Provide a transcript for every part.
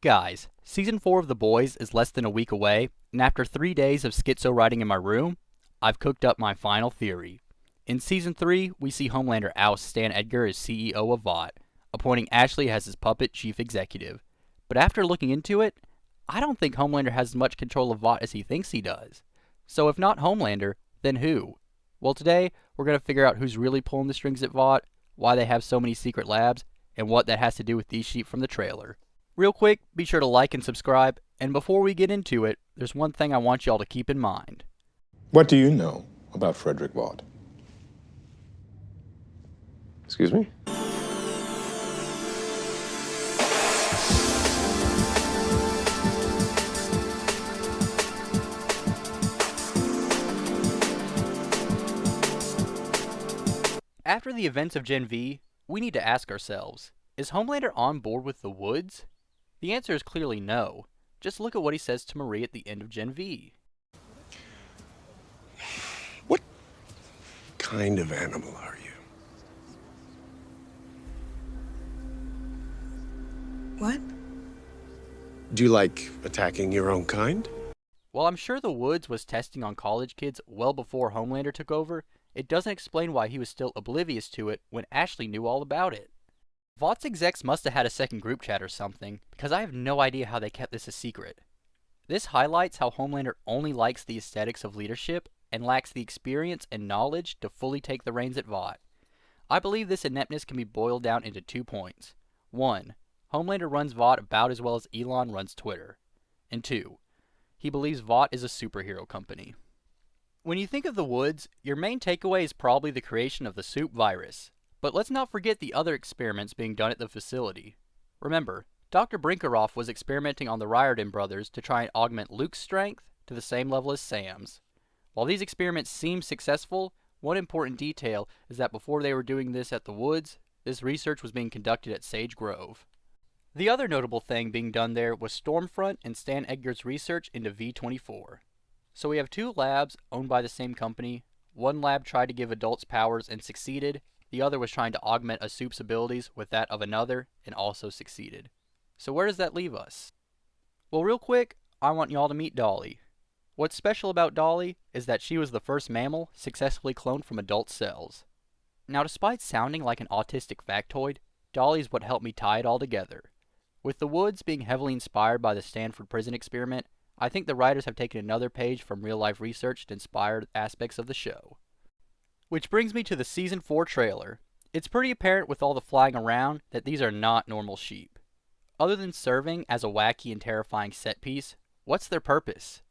Guys, Season 4 of The Boys is less than a week away, and after 3 days of schizo writing in my room, I've cooked up my final theory. In Season 3, we see Homelander oust Stan Edgar as CEO of Vought, appointing Ashley as his puppet chief executive. But after looking into it, I don't think Homelander has as much control of Vought as he thinks he does. So if not Homelander, then who? Well, today, we're going to figure out who's really pulling the strings at Vought, why they have so many secret labs, and what that has to do with these sheep from the trailer. Real quick, be sure to like and subscribe, and before we get into it, there's one thing I want y'all to keep in mind. What do you know about Frederick Vought? Excuse me? After the events of Gen V, we need to ask ourselves, is Homelander on board with the Woods? The answer is clearly no. Just look at what he says to Marie at the end of Gen V. What kind of animal are you? What? Do you like attacking your own kind? While I'm sure the Woods was testing on college kids well before Homelander took over, it doesn't explain why he was still oblivious to it when Ashley knew all about it. Vaught's execs must have had a second group chat or something, because I have no idea how they kept this a secret. This highlights how Homelander only likes the aesthetics of leadership and lacks the experience and knowledge to fully take the reins at Vought. I believe this ineptness can be boiled down into 2 points. 1. Homelander runs Vought about as well as Elon runs Twitter. And 2. He believes Vought is a superhero company. When you think of the Woods, your main takeaway is probably the creation of the soup virus. But let's not forget the other experiments being done at the facility. Remember, Dr. Brinkerhoff was experimenting on the Riordan brothers to try and augment Luke's strength to the same level as Sam's. While these experiments seem successful, one important detail is that before they were doing this at the Woods, this research was being conducted at Sage Grove. The other notable thing being done there was Stormfront and Stan Edgar's research into V24. So we have 2 labs owned by the same company. One lab tried to give adults powers and succeeded. The other was trying to augment a soup's abilities with that of another and also succeeded. So where does that leave us? Well, real quick, I want y'all to meet Dolly. What's special about Dolly is that she was the first mammal successfully cloned from adult cells. Now, despite sounding like an autistic factoid, Dolly is what helped me tie it all together. With the Woods being heavily inspired by the Stanford prison experiment, I think the writers have taken another page from real-life research to inspire aspects of the show. Which brings me to the Season 4 trailer. It's pretty apparent with all the flying around that these are not normal sheep. Other than serving as a wacky and terrifying set piece, what's their purpose?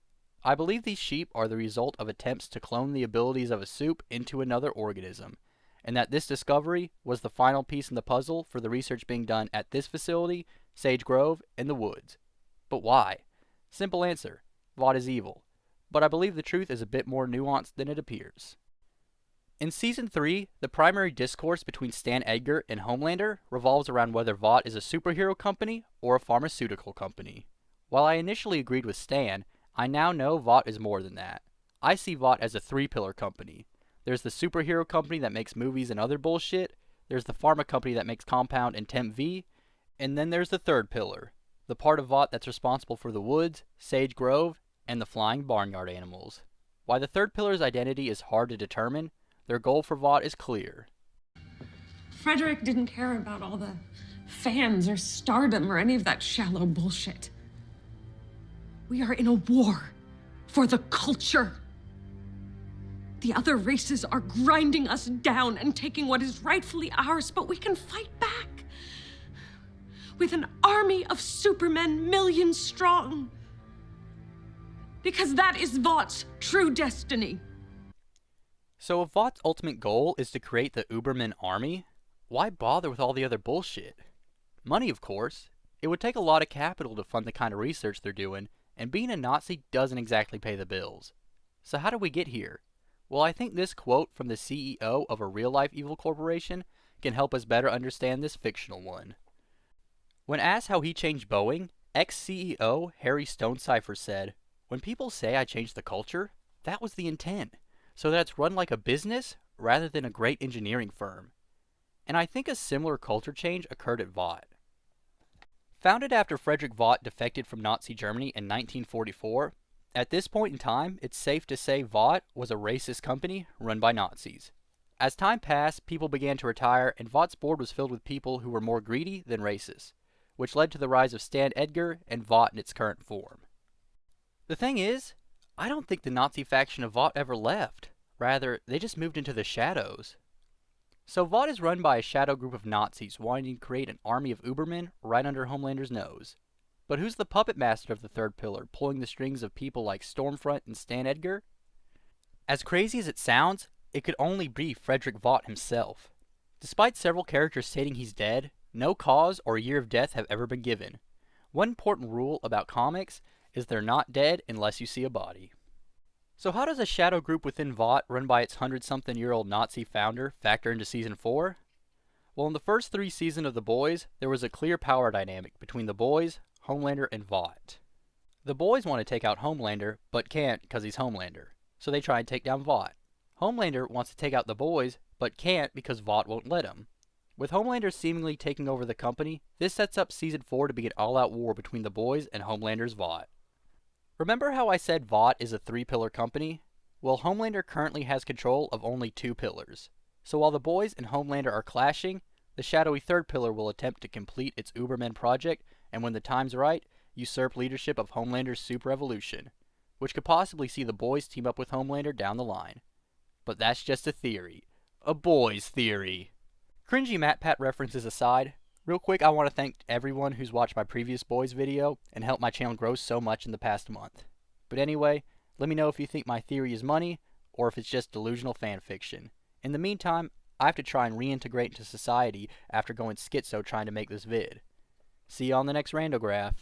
I believe these sheep are the result of attempts to clone the abilities of a soup into another organism, and that this discovery was the final piece in the puzzle for the research being done at this facility, Sage Grove, and the Woods. But why? Simple answer, Vought is evil. But I believe the truth is a bit more nuanced than it appears. In Season 3, the primary discourse between Stan Edgar and Homelander revolves around whether Vought is a superhero company or a pharmaceutical company. While I initially agreed with Stan, I now know Vought is more than that. I see Vought as a 3-pillar company. There's the superhero company that makes movies and other bullshit, there's the pharma company that makes Compound and Temp V, and then there's the 3rd pillar, the part of Vought that's responsible for the Woods, Sage Grove, and the flying barnyard animals. Why the 3rd pillar's identity is hard to determine, their goal for Vought is clear. Frederick didn't care about all the fans or stardom or any of that shallow bullshit. We are in a war for the culture. The other races are grinding us down and taking what is rightfully ours, but we can fight back. With an army of supermen, millions strong. Because that is Vaught's true destiny. So if Vaught's ultimate goal is to create the Uberman army, why bother with all the other bullshit? Money, of course. It would take a lot of capital to fund the kind of research they're doing, and being a Nazi doesn't exactly pay the bills. So how did we get here? Well, I think this quote from the CEO of a real-life evil corporation can help us better understand this fictional one. When asked how he changed Boeing, ex-CEO Harry Stonecipher said, "When people say I changed the culture, that was the intent, so that it's run like a business rather than a great engineering firm." And I think a similar culture change occurred at Vought. Founded after Frederick Vought defected from Nazi Germany in 1944, at this point in time, it's safe to say Vought was a racist company run by Nazis. As time passed, people began to retire, and Vought's board was filled with people who were more greedy than racist, which led to the rise of Stan Edgar and Vought in its current form. The thing is, I don't think the Nazi faction of Vought ever left. Rather, they just moved into the shadows. So Vought is run by a shadow group of Nazis wanting to create an army of Ubermen right under Homelander's nose. But who's the puppet master of the third pillar, pulling the strings of people like Stormfront and Stan Edgar? As crazy as it sounds, it could only be Frederick Vought himself. Despite several characters stating he's dead, no cause or year of death have ever been given. One important rule about comics is they're not dead unless you see a body. So how does a shadow group within Vought, run by its 100-something-year-old Nazi founder, factor into Season 4? Well, in the first 3 seasons of The Boys, there was a clear power dynamic between the Boys, Homelander, and Vought. The Boys want to take out Homelander, but can't because he's Homelander, so they try and take down Vought. Homelander wants to take out the Boys, but can't because Vought won't let him. With Homelander seemingly taking over the company, this sets up Season 4 to be an all-out war between the Boys and Homelander's Vought. Remember how I said Vought is a 3-pillar company? Well, Homelander currently has control of only 2 pillars. So while the Boys and Homelander are clashing, the shadowy 3rd pillar will attempt to complete its Ubermen project, and when the time's right, usurp leadership of Homelander's super evolution, which could possibly see the Boys team up with Homelander down the line. But that's just a theory. A boy's theory. Cringy MatPat references aside, real quick I want to thank everyone who's watched my previous Boys video and helped my channel grow so much in the past month. But anyway, let me know if you think my theory is money, or if it's just delusional fanfiction. In the meantime, I have to try and reintegrate into society after going schizo trying to make this vid. See you on the next Randograph.